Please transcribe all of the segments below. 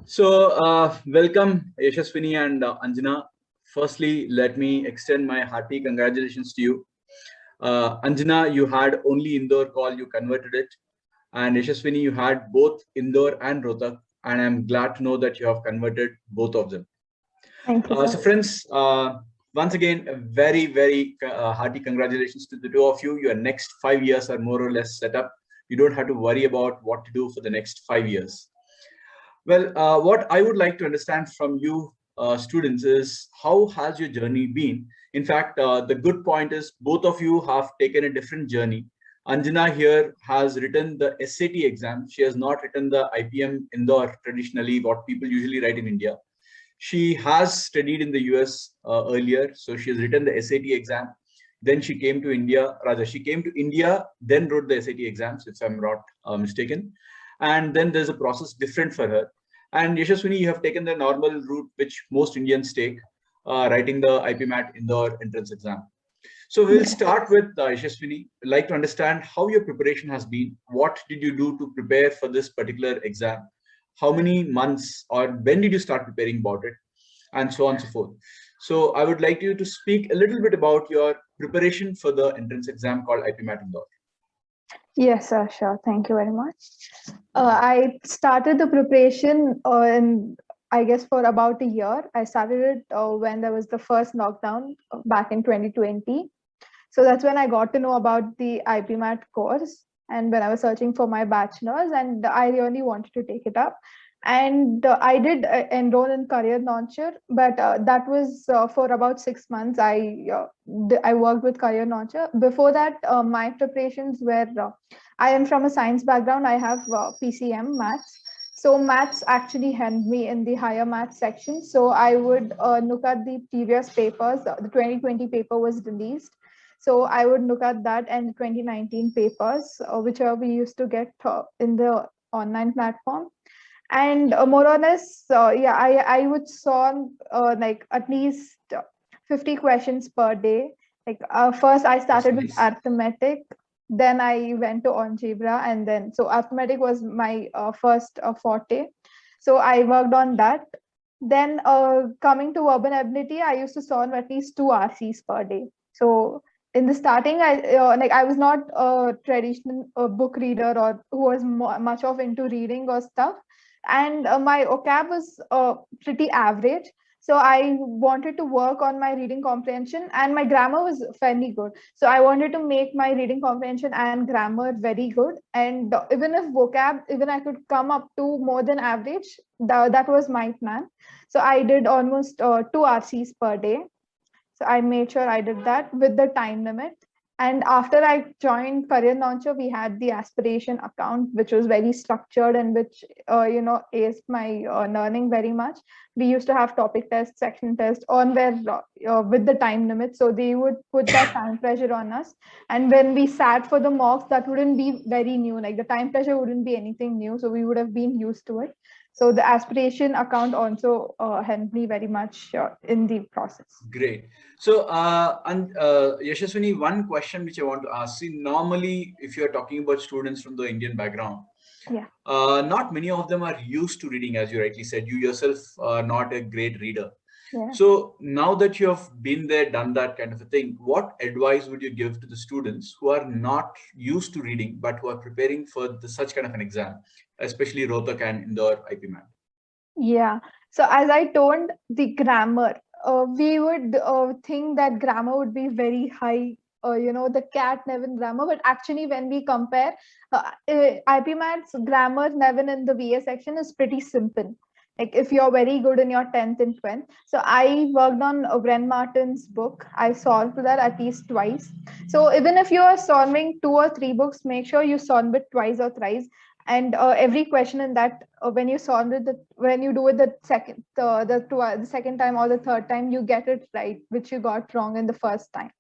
So, welcome Yashaswini and Anjana. Firstly, let me extend my hearty congratulations to you. Anjana, you had only Indore call, you converted it. And Yashaswini, you had both Indore and Rohtak. And I'm glad to know that you have converted both of them. Thank you, So sir. friends, once again, a very hearty congratulations to the two of you. Your next 5 years are more or less set up. You don't have to worry about what to do for the next 5 years. Well, what I would like to understand from you students is how has your journey been? In fact, the good point is both of you have taken a different journey. Anjana here has written the SAT exam. She has not written the IPM Indore, traditionally what people usually write in India. She has studied in the US earlier, so she has written the SAT exam. Then she came to India, rather she came to India, then wrote the SAT exams, if I'm not mistaken. And then there's a process different for her. And Yashaswini, you have taken the normal route which most Indians take, writing the IPMAT Indore entrance exam. So we'll start with Yashaswini. I'd like to understand how your preparation has been. What did you do to prepare for this particular exam? How many months or when did you start preparing about it? And so on and so forth. So I would like you to speak a little bit about your preparation for the entrance exam called IPMAT Indore. Yes, sir, sure. Thank you very much. I started the preparation in, I guess, for about a year. I started it when there was the first lockdown back in 2020. So that's when I got to know about the IPMAT course and when I was searching for my bachelor's, and I really wanted to take it up. And I did enroll in Career Launcher, but that was for about 6 months. I worked with Career Launcher. Before that, my preparations were, I am from a science background. I have PCM maths. So maths actually helped me in the higher maths section. So I would look at the previous papers. The 2020 paper was released. So I would look at that and 2019 papers, which we used to get in the online platform. And more or less, yeah, I would solve like at least 50 questions per day. Like first I started with arithmetic, then I went to algebra, and then so arithmetic was my first forte. So I worked on that. Then coming to urban ability, I used to solve at least 2 RCs per day. So in the starting, I was not a traditional book reader or who was much of into reading or stuff, and my vocab was pretty average. So I wanted to work on my reading comprehension, and my grammar was fairly good. So I wanted to make my reading comprehension and grammar very good. And even if vocab, even I could come up to more than average, that was my plan. So I did almost 2 RCs per day. So I made sure I did that with the time limit. And after I joined Career Launcher, we had the aspiration account, which was very structured and which, aced my learning very much. We used to have topic tests, section tests on where with the time limit. So they would put that time pressure on us. And when we sat for the mocks, that wouldn't be very new. Like the time pressure wouldn't be anything new. So we would have been used to it. So the aspiration account also helped me very much in the process. Great. So, Yashaswini, one question which I want to ask. See, normally, if you're talking about students from the Indian background, yeah, not many of them are used to reading, as you rightly said. You yourself are not a great reader. yeah. So now that you have been there, done that kind of a thing, what advice would you give to the students who are not used to reading, but who are preparing for such kind of an exam, especially Rohtak and Indore IPMAT? Yeah. So as I told, the grammar, we would think that grammar would be very high, the cat Nevin grammar. But actually, when we compare, IPMAT's grammar Nevin in the VA section is pretty simple. Like if you're very good in your 10th and 12th. So I worked on Wren Martin's book. I solved that at least twice. So even if you are solving 2 or 3 books, make sure you solve it twice or thrice. And every question in that, when you solve it, when you do it the second time or the third time, you get it right, which you got wrong in the first time.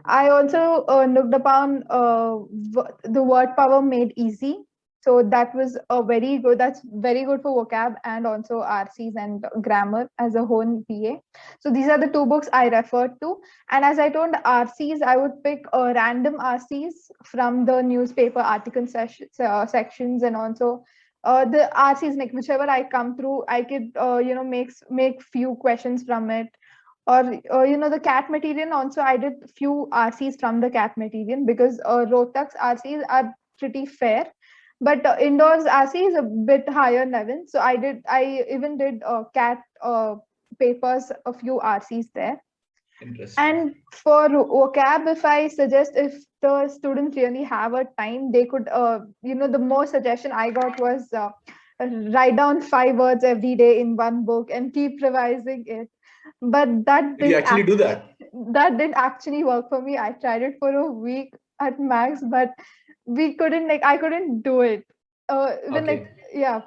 I also looked upon the word power made easy. So that was a very good. That's very good for vocab and also RCs and grammar as a whole PA. So these are the two books I referred to. And as I told RCs, I would pick random RCs from the newspaper article sections, and also the RCs, like whichever I come through, I could make few questions from it. Or the cat material also, I did few RCs from the cat material, because Rohtak's RCs are pretty fair, but indoors RC is a bit higher level. So I even did cat papers, a few RCs there. Interesting. And for vocab, if I suggest, if the students really have a time, they could, the most suggestion I got was write down 5 words every day in one book and keep revising it. But Did you actually do that? that didn't actually work for me. I tried it for a week at max, but I couldn't do it. Even Okay.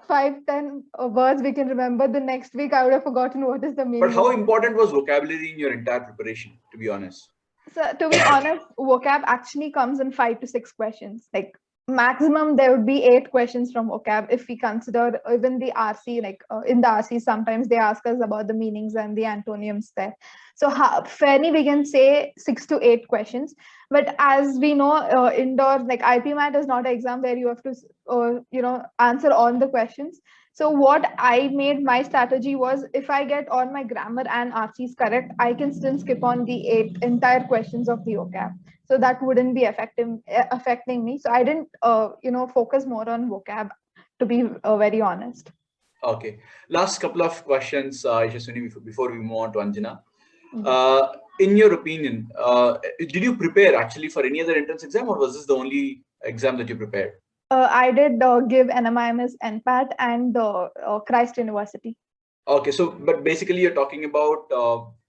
5-10 words we can remember. The next week I would have forgotten what is the But meaning how of it. important was vocabulary in your entire preparation, to be honest? So to be honest, vocab actually comes in 5 to 6 questions. Like maximum, there would be 8 questions from vocab if we consider even the RC. Like in the RC, sometimes they ask us about the meanings and the antonyms there. So fairly, we can say 6 to 8 questions. But as we know, indoor, like IPMAT is not an exam where you have to, answer all the questions. So what I made my strategy was, if I get all my grammar and RCs correct, I can still skip on the 8 entire questions of the vocab. So that wouldn't be affecting me. So I didn't, focus more on vocab, to be very honest. Okay. Last couple of questions, Yashaswini, before we move on to Anjana. In your opinion, did you prepare actually for any other entrance exam, or was this the only exam that you prepared? I did give NMIMS, NPAT, and Christ University. Okay, so but basically you're talking about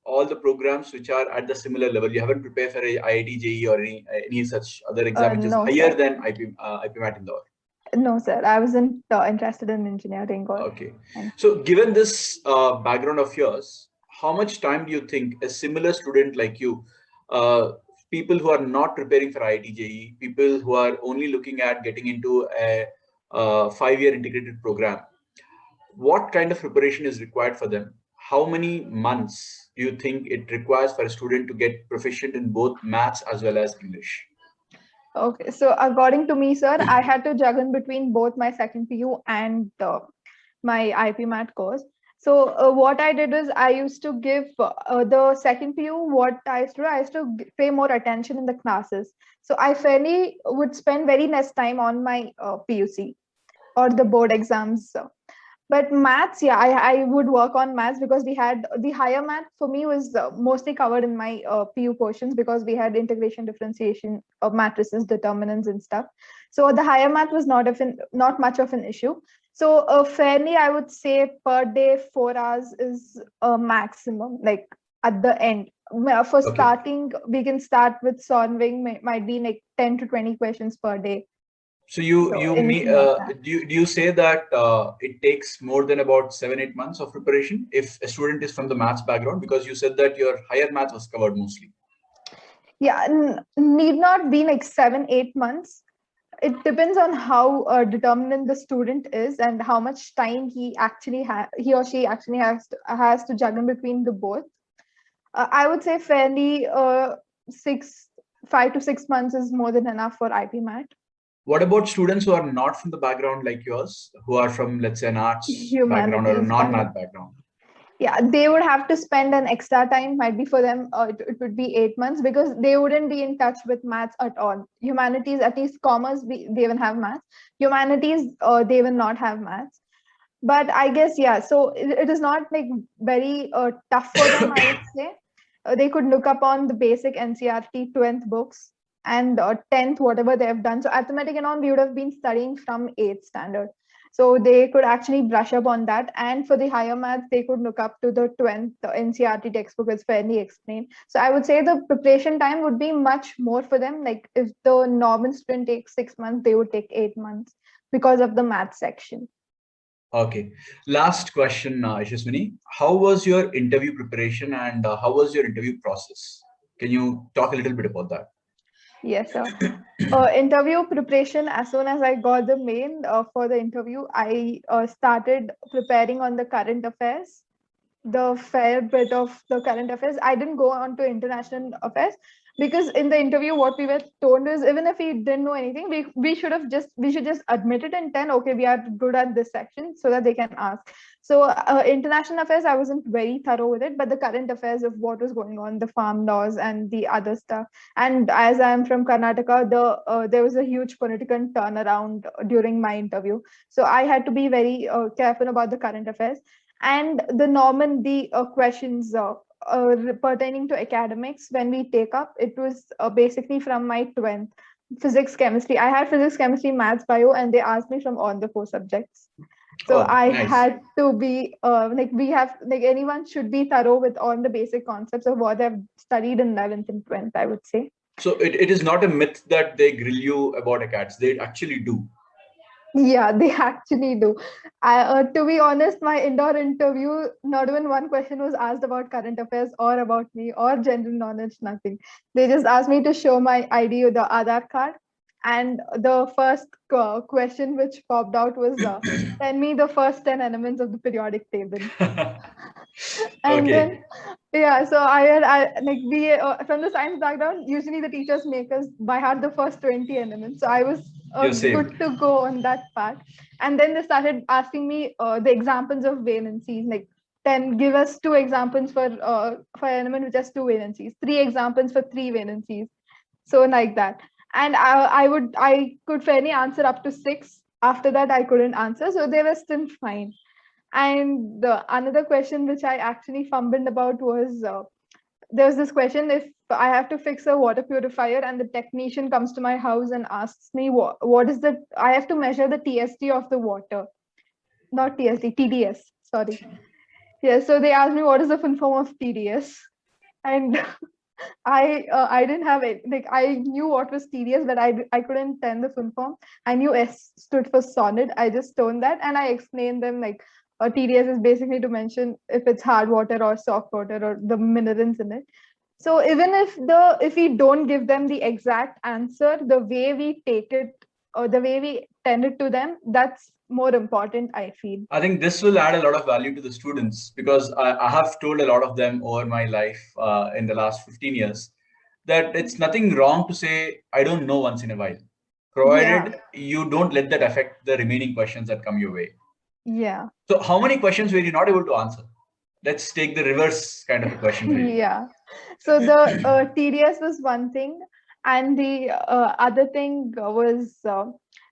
all the programs which are at the similar level. You haven't prepared for a IIT JEE or any such other exam which is No, higher sir. than IPMAT Indore. No, sir. I wasn't interested in engineering. Okay. So given this background of yours, how much time do you think a similar student like you, people who are not preparing for IIT JEE, people who are only looking at getting into a 5-year integrated program, what kind of preparation is required for them? How many months do you think it requires for a student to get proficient in both maths as well as English? Okay, so according to me, sir, I had to juggle between both my second PU and my IPMAT course. So what I did is, I used to give the second PU, what I used to pay more attention in the classes. So I fairly would spend very less time on my PUC or the board exams. But maths, yeah, I would work on maths, because we had the higher math for me was mostly covered in my PU portions, because we had integration, differentiation of matrices, determinants and stuff. So the higher math was not much of an issue. So fairly, I would say per day 4 hours is a maximum, like at the end. For starting, we can start with solving, might be like 10 to 20 questions per day. So do you say that it takes more than about 7-8 months of preparation if a student is from the maths background, because you said that your higher math was covered mostly? Yeah, need not be like 7-8 months. It depends on how determined the student is and how much time he or she actually has to juggle between the both. I would say fairly 5 to 6 months is more than enough for IPMAT. What about students who are not from the background like yours, who are from, let's say, an arts background or a non-math background? Yeah, they would have to spend an extra time, might be for them, it would be 8 months, because they wouldn't be in touch with maths at all. Humanities, at least commerce, they will have maths. Humanities, they will not have maths. But I guess, yeah, so it is not like very tough for them, I would say. They could look up on the basic NCERT 12th books and 10th, whatever they have done. So arithmetic and all, we would have been studying from 8th standard. So they could actually brush up on that. And for the higher maths, they could look up to the 12th NCERT textbook, is fairly explained. So I would say the preparation time would be much more for them. Like if the normal student takes 6 months, they would take 8 months because of the math section. Okay. Last question, Yashaswini. How was your interview preparation and how was your interview process? Can you talk a little bit about that? Yes, sir. Interview preparation, as soon as I got the mail for the interview, I started preparing on the current affairs, the fair bit of the current affairs. I didn't go on to international affairs because in the interview, what we were told is even if we didn't know anything, we should just admit it in 10. Okay, we are good at this section so that they can ask. So international affairs, I wasn't very thorough with it, but the current affairs of what was going on, the farm laws and the other stuff. And as I am from Karnataka, there was a huge political turnaround during my interview, so I had to be very careful about the current affairs and the questions pertaining to academics. When we take up, it was basically from my 12th, physics, chemistry. I had physics, chemistry, maths, bio, and they asked me from all the four subjects. So Oh, I nice. had to be like anyone should be thorough with all the basic concepts of what I've studied in 11th and 12th, I would say. So it is not a myth that they grill you about ACATS. They actually do. Yeah, they actually do. To be honest, my indoor interview, not even one question was asked about current affairs or about me or general knowledge, nothing. They just asked me to show my ID or the Aadhaar card. And the first question which popped out was, tell me the first 10 elements of the periodic table. And Okay, then yeah, so I like we from the science background, usually the teachers make us by heart the first 20 elements. So I was you're good saved. to go on that part. And then they started asking me the examples of valencies, like 10, give us two examples for an element which has two valencies, three examples for three valencies. So like that. And I could fairly answer up to six. After that, I couldn't answer. So they were still fine. And the another question which I actually fumbled about was there was this question: if I have to fix a water purifier and the technician comes to my house and asks me what is the, I have to measure the TST of the water, not TST, TDS, sorry. Yeah, so they asked me what is the full form of TDS, and I didn't have it. Like I knew what was TDS, but I couldn't tell the full form. I knew S stood for solid. I just told that, and I explained them like TDS is basically to mention if it's hard water or soft water or the minerals in it. So even if we don't give them the exact answer, the way we take it or the way we tend it to them, that's more important, I feel. I think this will add a lot of value to the students because I have told a lot of them over my life in the last 15 years that it's nothing wrong to say, I don't know once in a while, Yeah, provided you don't let that affect the remaining questions that come your way. yeah. So, how many questions were you not able to answer? Let's take the reverse kind of a question for you. Yeah. So the TDS was one thing, and the other thing was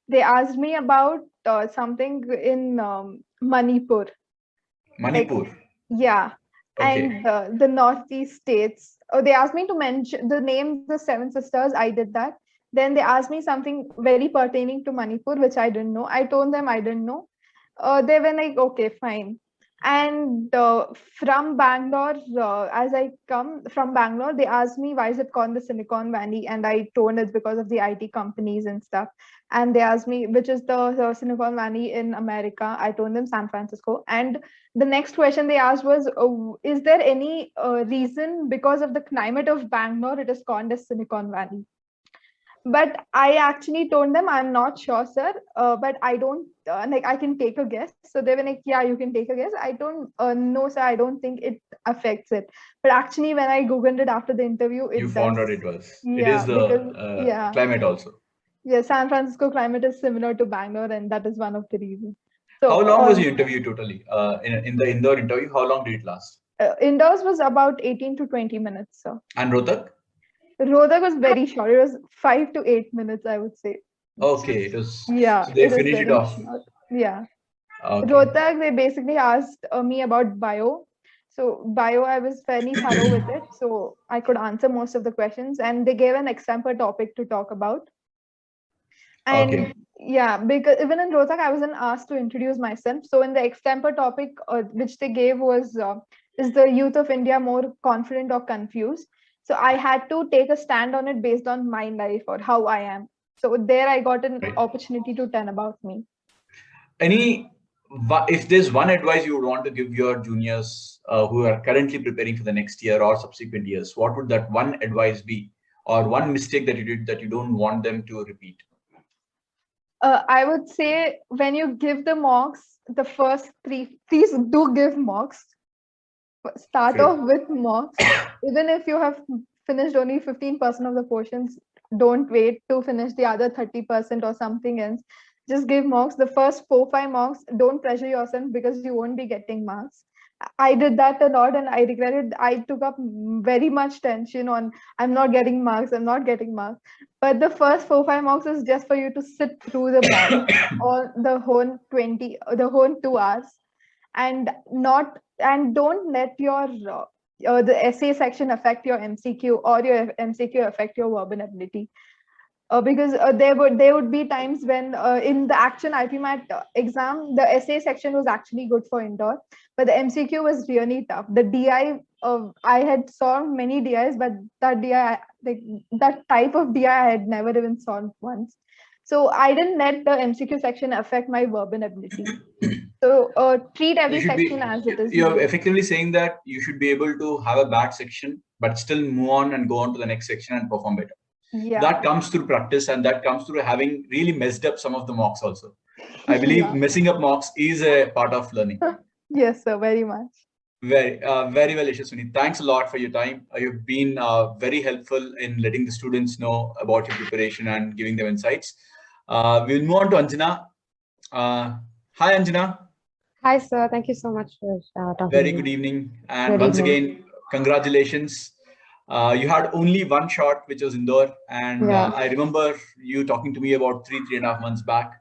they asked me about something in Manipur. Like, Manipur. yeah, Okay. and the Northeast states. They asked me to mention the names of seven sisters. I did that. Then they asked me something very pertaining to Manipur, which I didn't know. I told them I didn't know. They were like, okay, fine. And from Bangalore, as I come from Bangalore, they asked me why is it called the Silicon Valley, and I told it's because of the IT companies and stuff. And they asked me which is the Silicon Valley in America. I told them San Francisco. And the next question they asked was, is there any reason because of the climate of Bangalore it is called as Silicon Valley? But I actually told them I'm not sure, sir, but I don't like I can take a guess. So they were like, yeah, you can take a guess. I don't know, sir, I don't think it affects it. But actually when I googled it after the interview, You it found does. out it was. It is Yeah, the because yeah, climate also. yeah, San Francisco climate is similar to Bangalore, and that is one of the reasons. How So long was your interview totally? In the Indore interview, how long did it last? indoors was about 18 to 20 minutes, sir. And Rohtak? Rohtak was very short. It was 5 to 8 minutes, I would say. Okay, it was. Yeah, So they it was finished it very off. short. Yeah. Okay. Rohtak, they basically asked me about bio. So bio, I was fairly thorough with it. So I could answer most of the questions. And they gave an example topic to talk about. Okay. And yeah, because even in Rohtak, I wasn't asked to introduce myself. So in the extempo topic, which they gave was, is the youth of India more confident or confused? So I had to take a stand on it based on my life or how I am. So there I got an Right. opportunity to tell about me. Any, if there's one advice you would want to give your juniors who are currently preparing for the next year or subsequent years, what would that one advice be or one mistake that you did that you don't want them to repeat? I would say when you give the mocks, the first three, please do give mocks. Start Great. off with mocks. Even if you have finished only 15% of the portions, don't wait to finish the other 30% or something else. Just give mocks. The first 4, 5 mocks, don't pressure yourself because you won't be getting marks. I did that a lot and I regretted. I took up very much tension on I'm not getting marks, I'm not getting marks. But the first 4, 5 mocks is just for you to sit through the mock or the whole 2 hours, and not and don't let your the essay section affect your MCQ or your MCQ affect your verbal ability. Because there would be times when in the actual IPMAT exam, the essay section was actually good for Indore, but the MCQ was really tough. The DI, I had solved many DIs, but that DI, like that type of DI, I had never even solved once. So I didn't let the MCQ section affect my verbal ability. So treat You every should section be, as it is you're needed. effectively saying that you should be able to have a bad section, but still move on and go on to the next section and perform better. That Yeah, comes through practice, and that comes through having really messed up some of the mocks also. I believe yeah. messing up mocks is a part of learning. Yes, sir, very much. Very well, Yashaswini. Thanks a lot for your time. You've been very helpful in letting the students know about your preparation and giving them insights. We'll move on to Anjana. Hi, Anjana. Hi, sir. Thank you so much for talking to Very good me. evening. And Good once evening. again, congratulations. You had only one shot, which was Indore. And Yeah. I remember you talking to me about 3.5 months back.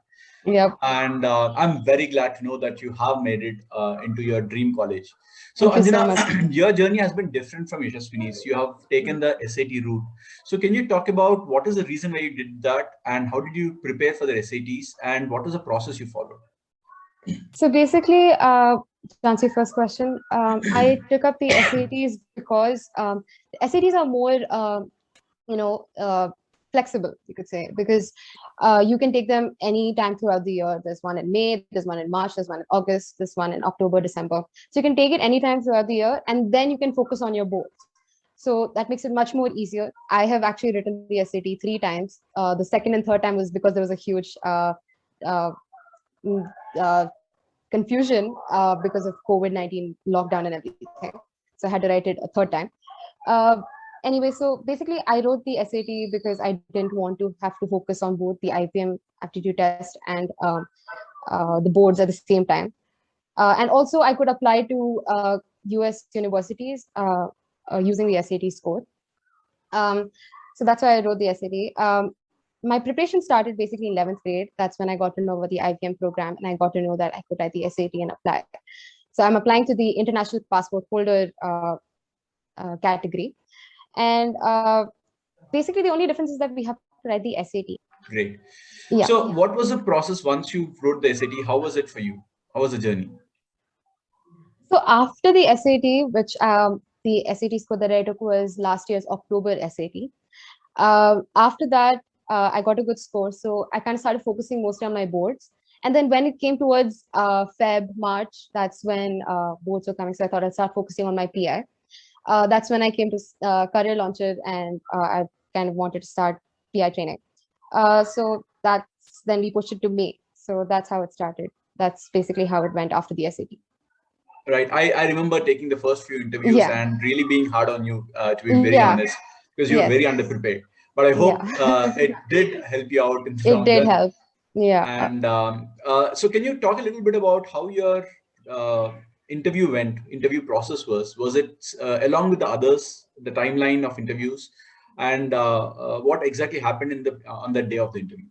Yep. And I'm very glad to know that you have made it into your dream college. So, Thank you so Anjana, much. your journey has been different from Yashaswini's. You have taken the SAT route. So, can you talk about what is the reason why you did that, and how did you prepare for the SATs, and what was the process you followed? So basically, to answer your first question, I took up the SATs because the SATs are more, you know, flexible, you could say, because you can take them any time throughout the year. There's one in May, there's one in March, there's one in August, there's one in October, December. So you can take it anytime throughout the year, and then you can focus on your boards. So that makes it much more easier. I have actually written the SAT 3 times. The second and third time was because there was a huge uh, mm, confusion because of COVID-19 lockdown and everything. So I had to write it a third time. Uh, anyway, so basically I wrote the SAT because I didn't want to have to focus on both the IPM aptitude test and the boards at the same time. And also I could apply to US universities using the SAT score. So that's why I wrote the SAT. My preparation started basically in 11th grade. That's when I got to know about the IPM program, and I got to know that I could write the SAT and apply. So I'm applying to the international passport holder category. And basically the only difference is that we have to write the SAT. Great. Yeah. So, what was the process once you wrote the SAT? How was it for you? How was the journey? So after the SAT, which the SAT score that I took was last year's October SAT. After that, I got a good score. So I kind of started focusing mostly on my boards. And then when it came towards Feb, March, that's when boards were coming. So I thought I'd start focusing on my PI. That's when I came to Career Launcher, and I kind of wanted to start PI training. So then we pushed it to May. So that's how it started. That's basically how it went after the SAT. Right. I remember taking the first few interviews Yeah. and really being hard on you, to be very Yeah. honest, because you're Yes. very underprepared. But I hope Yeah. it did help you out in the It long did run. help. Yeah. And so, can you talk a little bit about how your interview process was? Was it along with the others, the timeline of interviews, and what exactly happened in the on that day of the interview?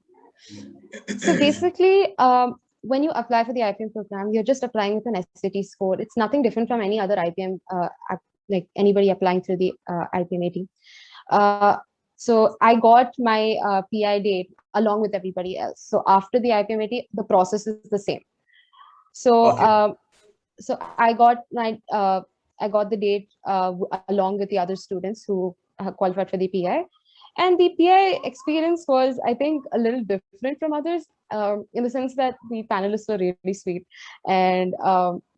So basically, when you apply for the IPM program, you're just applying with an SAT score. It's nothing different from any other IPM, like anybody applying through the IPM AT. So I got my PI date along with everybody else. So after the IPM AT, the process is the same. So Okay. so I got the date along with the other students who qualified for the PI. And the PI experience was, I think, a little different from others, in the sense that the panelists were really sweet, and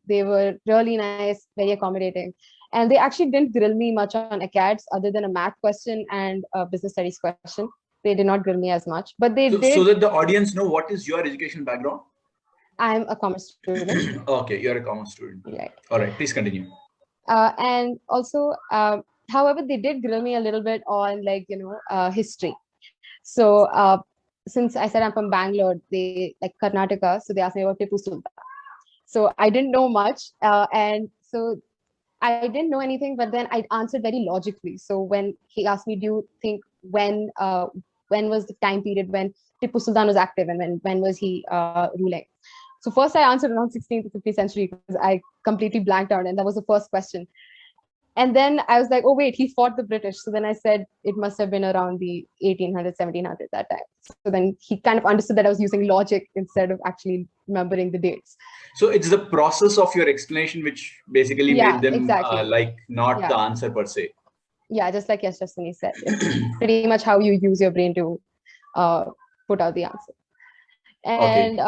they were really nice, very accommodating. And they actually didn't grill me much on acads other than a math question and a business studies question. They did not grill me as much, but they did. So that the audience know what is your education background. I'm a commerce student. Okay, you're a commerce student. Right. All right, please continue. And also, however, they did grill me a little bit on history. So since I said I'm from Bangalore, they like Karnataka, so they asked me about Tipu Sultan. So I didn't know much, and so I didn't know anything, but then I answered very logically. So when he asked me, do you think when was the time period when Tipu Sultan was active and when was he ruling? So first I answered around 16th to 15th century because I completely blanked out, and that was the first question. And then I was like, oh wait, he fought the British. So then I said it must have been around the 1800s, 1700s that time. So then he kind of understood that I was using logic instead of actually remembering the dates. So it's the process of your explanation which basically made them not the answer per se. Yeah, just like Yashaswini said, it's pretty much how you use your brain to put out the answer. And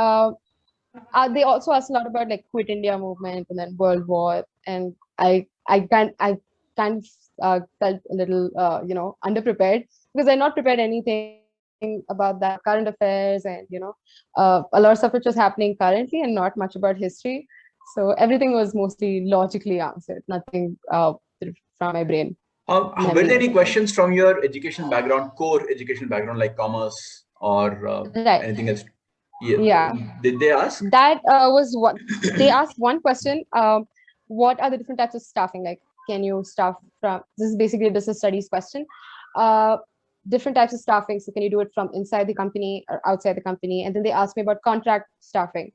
they also asked a lot about like Quit India movement and then World War, and I kind of felt a little underprepared because I not prepared anything about that current affairs and a lot of stuff which was happening currently and not much about history. So everything was mostly logically answered, nothing from my brain. Were there any questions from your education background, core education background, like commerce or anything else? Yeah. Did they ask? That was what they asked. One question: what are the different types of staffing? Like, can you staff from? This is basically a business studies question. Different types of staffing. So, can you do it from inside the company or outside the company? And then they asked me about contract staffing.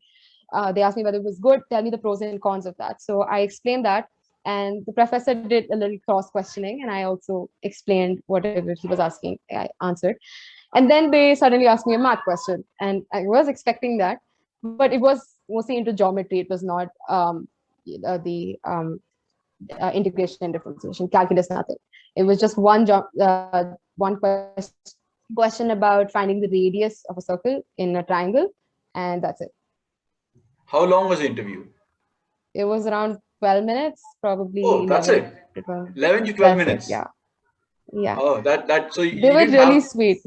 They asked me whether it was good. Tell me the pros and cons of that. So I explained that, and the professor did a little cross questioning, and I also explained whatever he was asking. I answered. And then they suddenly asked me a math question, and I was expecting that, but it was mostly into geometry. It was not the integration and differentiation, calculus, nothing. It was just one question about finding the radius of a circle in a triangle, and that's it. How long was the interview? It was around 12 minutes, probably. Oh, that's it. 11 to 12 minutes. Yeah. Yeah. Oh, so they were really sweet.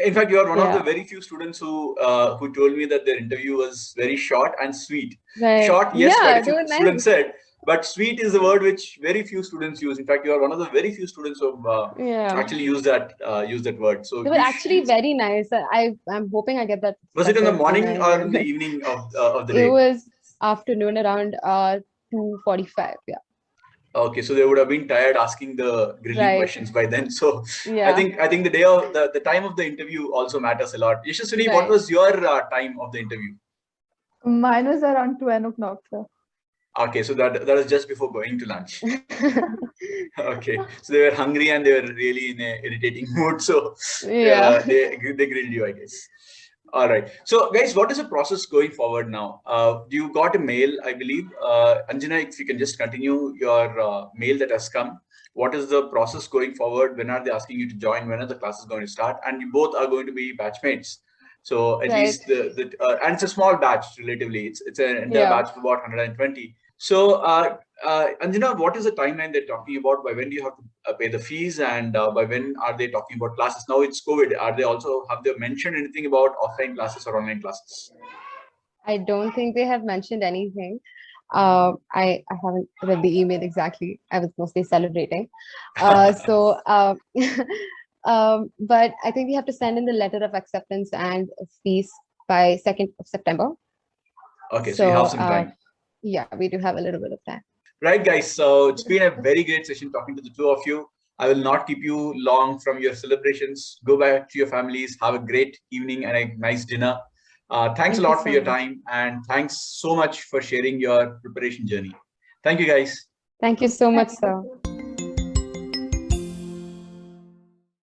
In fact, you are one of the very few students who told me that their interview was very short and sweet. Right. Short, yes, very few nice. students said, but sweet is a word which very few students use. In fact, you are one of the very few students who actually use that word. So they were actually very nice. I'm hoping I get that. Was it in the morning or in the evening of the day? It was afternoon around 2:45. Yeah. Okay, so they would have been tired asking the grilling questions by then. So yeah. I think the day of the time of the interview also matters a lot. Yashaswini, what was your time of the interview? Mine was around 12 o'clock, sir. Okay, so that was just before going to lunch. Okay, so they were hungry and they were really in an irritating mood. So they grilled you, I guess. All right. So, guys, what is the process going forward now? You got a mail, I believe. Anjana, if you can just continue your mail that has come. What is the process going forward? When are they asking you to join? When are the classes going to start? And you both are going to be batchmates. So at least and it's a small batch relatively. It's an entire batch of about 120. So Anjana, what is the timeline they're talking about? By when do you have to pay the fees, and by when are they talking about classes? Now it's COVID. Have they mentioned anything about offline classes or online classes? I don't think they have mentioned anything. I haven't read the email exactly. I was mostly celebrating. But I think we have to send in the letter of acceptance and fees by 2nd of September. Okay, so you have some time. Yeah, we do have a little bit of time. Right, guys. So it's been a very great session talking to the two of you. I will not keep you long from your celebrations. Go back to your families. Have a great evening and a nice dinner. Thanks a lot for your time, and thanks so much for sharing your preparation journey. Thank you, guys. Thank you so much, sir.